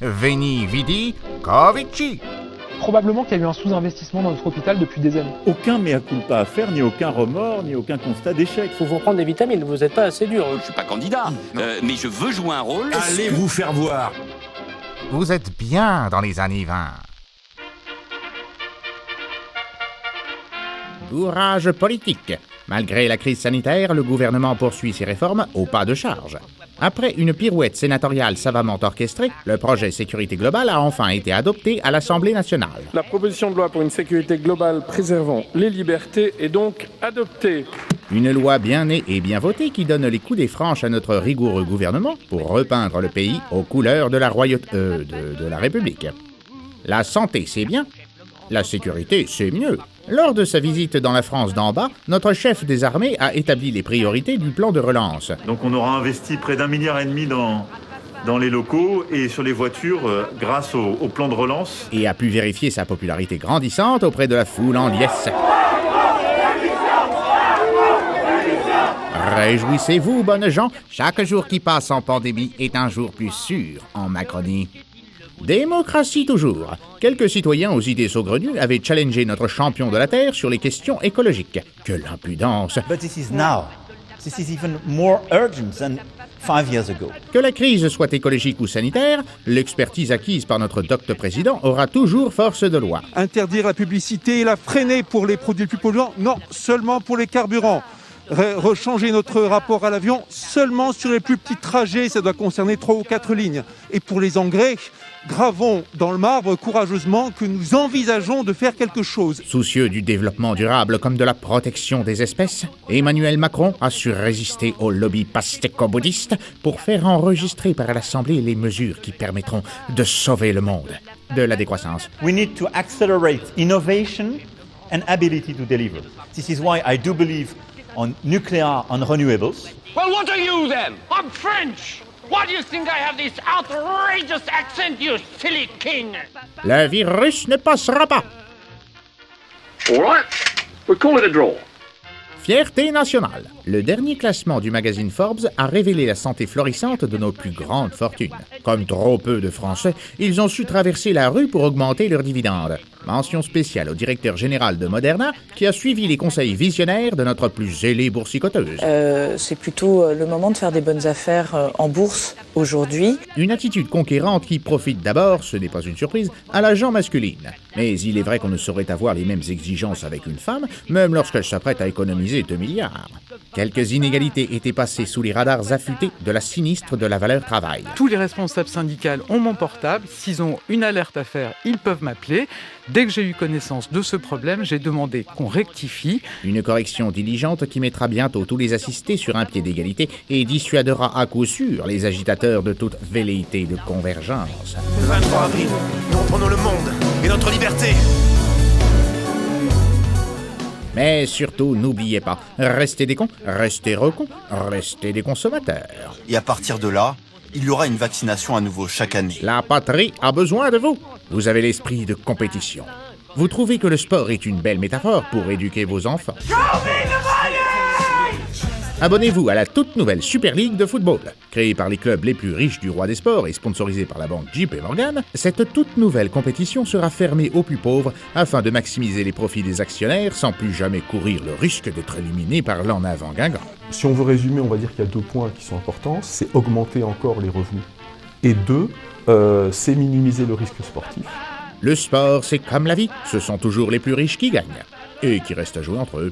Veni, vidi, Covici. Probablement qu'il y a eu un sous-investissement dans notre hôpital depuis des années. Aucun mea culpa à faire, ni aucun remords, ni aucun constat d'échec. Il faut vous prendre des vitamines, vous n'êtes pas assez dur. Je suis pas candidat, mais je veux jouer un rôle. Allez vous faire voir. Vous êtes bien dans les années 20. Courage politique. Malgré la crise sanitaire, le gouvernement poursuit ses réformes au pas de charge. Après une pirouette sénatoriale savamment orchestrée, le projet Sécurité globale a enfin été adopté à l'Assemblée nationale. La proposition de loi pour une sécurité globale préservant les libertés est donc adoptée. Une loi bien née et bien votée qui donne les coups des franches à notre rigoureux gouvernement pour repeindre le pays aux couleurs de la royauté... de la République. La santé, c'est bien. La sécurité, c'est mieux. Lors de sa visite dans la France d'en bas, notre chef des armées a établi les priorités du plan de relance. Donc on aura investi près d'1,5 milliard dans les locaux et sur les voitures grâce au plan de relance. Et a pu vérifier sa popularité grandissante auprès de la foule en liesse. Réjouissez-vous, bonnes gens, chaque jour qui passe en pandémie est un jour plus sûr en Macronie. Démocratie toujours. Quelques citoyens aux idées saugrenues avaient challengé notre champion de la Terre sur les questions écologiques. Que l'impudence! But this is now. This is even more urgent than 5 years ago. Que la crise soit écologique ou sanitaire, l'expertise acquise par notre docteur président aura toujours force de loi. Interdire la publicité et la freiner pour les produits les plus polluants, non, seulement pour les carburants. Rechanger notre rapport à l'avion seulement sur les plus petits trajets, ça doit concerner 3 ou 4 lignes. Et pour les engrais, gravons dans le marbre courageusement que nous envisageons de faire quelque chose. Soucieux du développement durable comme de la protection des espèces, Emmanuel Macron a su résister au lobby pastéco-bouddhiste pour faire enregistrer par l'Assemblée les mesures qui permettront de sauver le monde de la décroissance. We need to accelerate innovation and ability to deliver. This is why I do believe on nuclear and renewables. Well, what are you then? I'm French. Why do you think I have this outrageous accent, you silly king? Le virus ne passera pas. All right, we call it a draw. Fierté nationale. Le dernier classement du magazine Forbes a révélé la santé florissante de nos plus grandes fortunes. Comme trop peu de Français, ils ont su traverser la rue pour augmenter leurs dividendes. Mention spéciale au directeur général de Moderna qui a suivi les conseils visionnaires de notre plus zélée boursicoteuse. C'est plutôt le moment de faire des bonnes affaires en bourse aujourd'hui. Une attitude conquérante qui profite d'abord, ce n'est pas une surprise, à la gent masculine. Mais il est vrai qu'on ne saurait avoir les mêmes exigences avec une femme, même lorsqu'elle s'apprête à économiser 2 milliards. Quelques inégalités étaient passées sous les radars affûtés de la sinistre de la valeur travail. Tous les responsables syndicaux ont mon portable. S'ils ont une alerte à faire, ils peuvent m'appeler. Dès que j'ai eu connaissance de ce problème, j'ai demandé qu'on rectifie. Une correction diligente qui mettra bientôt tous les assistés sur un pied d'égalité et dissuadera à coup sûr les agitateurs de toute velléité de convergence. Le 23 avril, nous reprenons le monde et notre liberté. Mais surtout, n'oubliez pas, restez des cons, restez recons, restez des consommateurs. Et à partir de là, il y aura une vaccination à nouveau chaque année. La patrie a besoin de vous. Vous avez l'esprit de compétition. Vous trouvez que le sport est une belle métaphore pour éduquer vos enfants. Abonnez-vous à la toute nouvelle Super League de football. Créée par les clubs les plus riches du roi des sports et sponsorisée par la banque JP Morgan, cette toute nouvelle compétition sera fermée aux plus pauvres afin de maximiser les profits des actionnaires sans plus jamais courir le risque d'être éliminé par l'en avant Guingamp. Si on veut résumer, on va dire qu'il y a 2 points qui sont importants. C'est augmenter encore les revenus. Et 2, c'est minimiser le risque sportif. Le sport, c'est comme la vie. Ce sont toujours les plus riches qui gagnent. Et qui restent à jouer entre eux.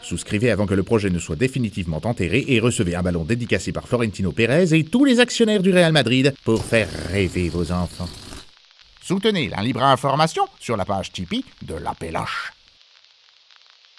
Souscrivez avant que le projet ne soit définitivement enterré et recevez un ballon dédicacé par Florentino Pérez et tous les actionnaires du Real Madrid pour faire rêver vos enfants. Soutenez la libre information sur la page Tipeee de La Péloche.